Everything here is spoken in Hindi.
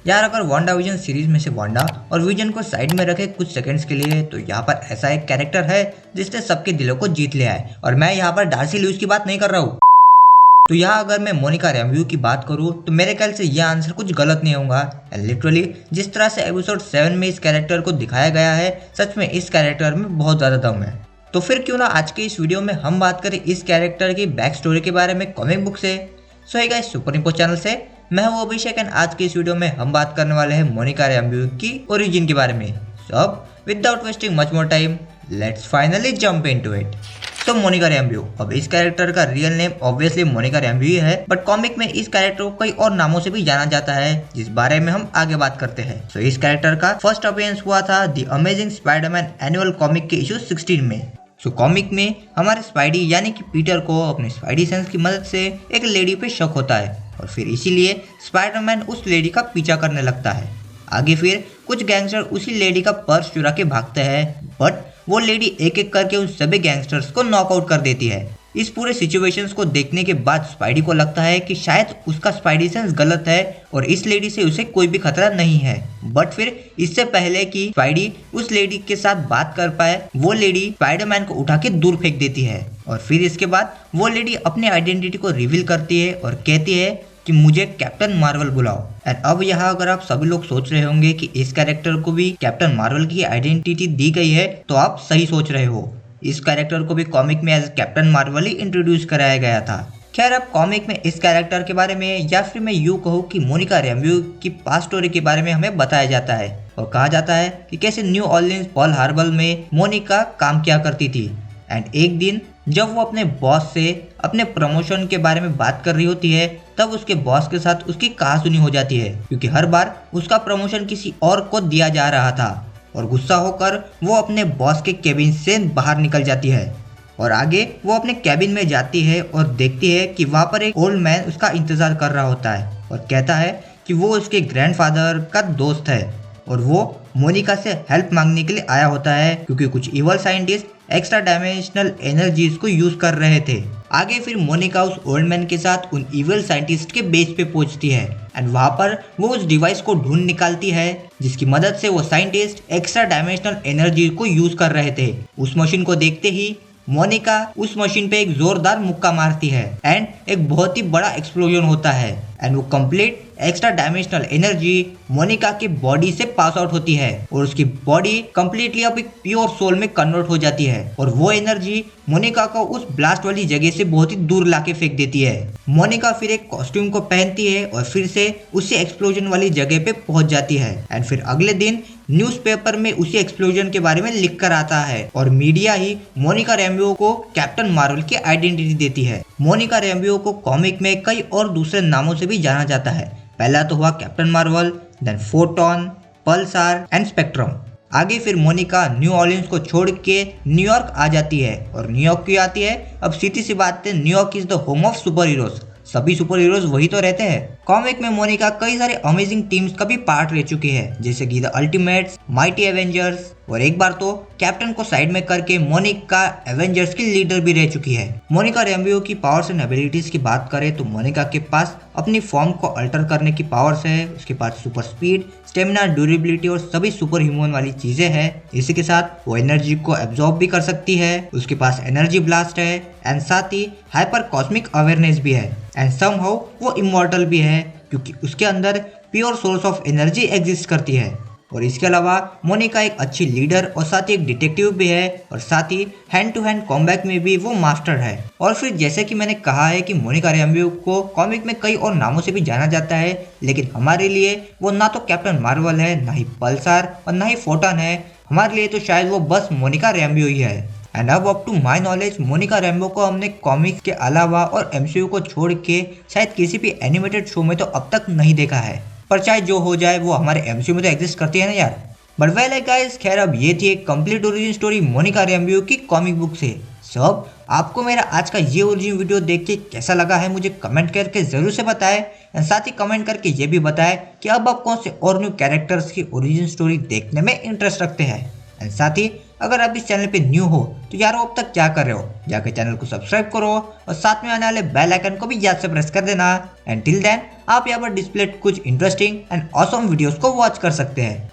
यार अगर वांडा विजन सीरीज में से वांडा और विजन को साइड में रखे कुछ सेकंड्स के लिए तो यहाँ पर ऐसा एक कैरेक्टर है जिसने सबके दिलों को जीत लिया है। और मैं यहाँ पर डार्सी लुईस की बात नहीं कर रहा हूँ। तो यहाँ अगर मैं मोनिका रैम्ब्यू की बात करूँ तो मेरे ख्याल से यह आंसर कुछ गलत नहीं होगा। लिटरली जिस तरह से एपिसोड 7 में इस कैरेक्टर को दिखाया गया है, सच में इस कैरेक्टर में बहुत ज़्यादा दम है। तो फिर क्यों ना आज के इस वीडियो में हम बात करें इस कैरेक्टर की बैक स्टोरी के बारे में कॉमिक बुक से। सो हे गाइस, सुपर इम्पो चैनल से मैं हूं अभिषेक एंड आज के इस वीडियो में हम बात करने वाले हैं मोनिका रैम्ब्यू की ओरिजिन के बारे में। सो अब without wasting much more time let's finally jump into it. तो मोनिका रैम्ब्यू, अब इस कैरेक्टर का रियल नेम ऑब्वियसली मोनिका रैम्ब्यू ही है, बट कॉमिक में इस कैरेक्टर को कई और नामों से भी जाना जाता है जिस बारे में हम आगे बात करते हैं। तो इस कैरेक्टर का फर्स्ट अपीयरेंस हुआ था the amazing Spiderman annual comic के इशू 16 में। सो कॉमिक में हमारे स्पाइडी यानी कि पीटर को अपने स्पाइडी सेंस की मदद से एक लेडी पे शक होता है और फिर इसीलिए स्पाइडरमैन उस लेडी का पीछा करने लगता है। आगे फिर कुछ गैंगस्टर उसी लेडी का पर्स चुरा के भागते हैं, बट वो लेडी एक एक करके उन सभी गैंगस्टर्स को नॉकआउट कर देती है। इस पूरे सिचुएशंस को देखने के बाद स्पाइडी को लगता है कि शायद उसका स्पाइडी सेंस गलत है और इस लेडी से उसे कोई भी खतरा नहीं है। बट फिर इससे पहले कि स्पाइडी उस लेडी के साथ बात कर पाए, वो लेडी स्पाइडरमैन को उठा के दूर फेंक देती है और फिर इसके बाद वो लेडी अपनी आइडेंटिटी को रिवील करती है और कहती है कि मुझे कैप्टन मार्वल बुलाओ। एंड अब यहाँ अगर आप सभी लोग सोच रहे होंगे कि इस कैरेक्टर को भी कैप्टन मार्वल की आइडेंटिटी दी गई है, तो आप सही सोच रहे हो। इस कैरेक्टर को भी कॉमिक में एज कैप्टन मार्वल ही इंट्रोड्यूस कराया गया था। खैर, अब कॉमिक में इस कैरेक्टर के बारे में या फिर मैं यूँ कहूँ कि मोनिका रैम्ब्यू की पास्ट स्टोरी के बारे में हमें बताया जाता है और कहा जाता है कि कैसे न्यू ऑर्लिन्स पर्ल हार्बर में मोनिका काम किया करती थी। एंड एक दिन जब वो अपने बॉस से अपने प्रमोशन के बारे में बात कर रही होती है, तब उसके बॉस के साथ उसकी कहासुनी हो जाती है क्योंकि हर बार उसका प्रमोशन किसी और को दिया जा रहा था और गुस्सा होकर वो अपने बॉस के केबिन से बाहर निकल जाती है और आगे वो अपने केबिन में जाती है और देखती है कि वहाँ पर एक ओल्ड मैन उसका इंतजार कर रहा होता है और कहता है कि वो उसके ग्रैंडफादर का दोस्त है और वो मोनिका से हेल्प मांगने के लिए आया होता है क्योंकि कुछ evil scientist extra dimensional energies को यूज कर रहे थे। आगे फिर मोनिका उस ओल्ड मैन के साथ उन इवल साइंटिस्ट के बेस पे पहुंचती है एंड वहां पर वो उस डिवाइस को ढूंढ निकालती है जिसकी मदद से वो साइंटिस्ट एक्स्ट्रा डायमेंशनल एनर्जी को यूज कर रहे थे। उस मशीन को देखते ही मोनिका उस मशीन पे एक जोरदार मुक्का मारती है एंड एक बहुत ही बड़ा एक्सप्लोजन होता है एंड वो complete extra dimensional energy Monica की बॉडी से पास आउट होती है और उसकी बॉडी कंप्लीटली अब एक प्योर सोल में कन्वर्ट हो जाती है और वो एनर्जी मोनिका को उस ब्लास्ट वाली जगह से बहुत ही दूर लाके फेंक देती है। मोनिका फिर एक कॉस्ट्यूम को पहनती है और फिर से उसी एक्सप्लोजन वाली जगह पे पहुंच जाती है एंड फिर अगले दिन न्यूज़पेपर में उसी एक्सप्लोजन के बारे में लिख कर आता है और मीडिया ही मोनिका रैम्ब्यू को कैप्टन मार्वल की आइडेंटिटी देती है। मोनिका रैम्ब्यू को कॉमिक में कई और दूसरे नामों से भी जाना जाता है। पहला तो हुआ Captain Marvel, then Photon, Pulsar and Spectrum. आगे फिर मोनिका न्यू ऑर्लिन्स को छोड़ के न्यूयॉर्क आ जाती है और न्यूयॉर्क क्यों आती है? अब सीधी सी बात है, New York is the home of super heroes. सभी सुपर हीरोज वही तो रहते हैं। कॉमिक में मोनिका कई सारे अमेजिंग टीम्स का भी पार्ट रह चुकी है जैसे कि द अल्टीमेट्स, माइटी एवेंजर्स और एक बार तो कैप्टन को साइड में करके मोनिका एवेंजर्स की लीडर भी रह चुकी है। मोनिका रैम्ब्यू की पावर्स एंड एबिलिटीज की बात करें तो मोनिका के पास अपनी फॉर्म को अल्टर करने की पावर्स है, उसके पास सुपर स्पीड, स्टेमिना, ड्यूरेबिलिटी और सभी सुपर ह्यूमन वाली चीजें हैं। इसी के साथ वो एनर्जी को एब्जॉर्ब भी कर सकती है, उसके पास एनर्जी ब्लास्ट है एंड साथ ही हाइपर कॉस्मिक अवेयरनेस भी है एंड समहाउ वो इमॉर्टल भी है क्योंकि उसके अंदर pure source of energy exist करती है। और इसके अलावा मोनिका एक अच्छी लीडर और साथ ही एक डिटेक्टिव भी है और साथ ही हैंड टू हैंड कॉम्बैट में भी वो मास्टर है। और फिर जैसे कि मैंने कहा है कि मोनिका रैम्ब्यू को कॉमिक में कई और नामों से भी जाना जाता है, लेकिन हमारे लिए वो ना तो कैप्टन मार्वल है, ना ही पल्सार और ना ही फोटोन है। हमारे लिए तो शायद वो बस मोनिका रैम्ब्यू ही है। एंड अब up to my knowledge Monica Rambeau को हमने कॉमिक्स के अलावा और एमसीयू को छोड़ के शायद किसी भी एनिमेटेड शो में तो अब तक नहीं देखा है, पर चाहे जो हो जाए वो हमारे एमसीयू में तो एग्जिस्ट करती है ना यार। बट वेल गाइस, खैर अब ये थी एक कंप्लीट ओरिजिन स्टोरी मोनिका रैम्ब्यू की कॉमिक बुक से। सब आपको मेरा आज का ये ओरिजिन वीडियो देख के कैसा लगा है मुझे कमेंट करके जरूर से बताएं एंड साथ ही कमेंट करके ये भी बताएं कि अब आप कौन से और न्यू कैरेक्टर्स की ओरिजिन स्टोरी देखने में इंटरेस्ट रखते हैं। एंड साथ ही अगर आप इस चैनल पे न्यू हो तो यारो अब तक क्या कर रहे हो, जाकर चैनल को सब्सक्राइब करो और साथ में आने वाले बेल आइकन को भी याद से प्रेस कर देना। एंड टिल देन आप यहाँ पर डिस्प्ले कुछ इंटरेस्टिंग एंड ऑसम वीडियोस को वॉच कर सकते हैं।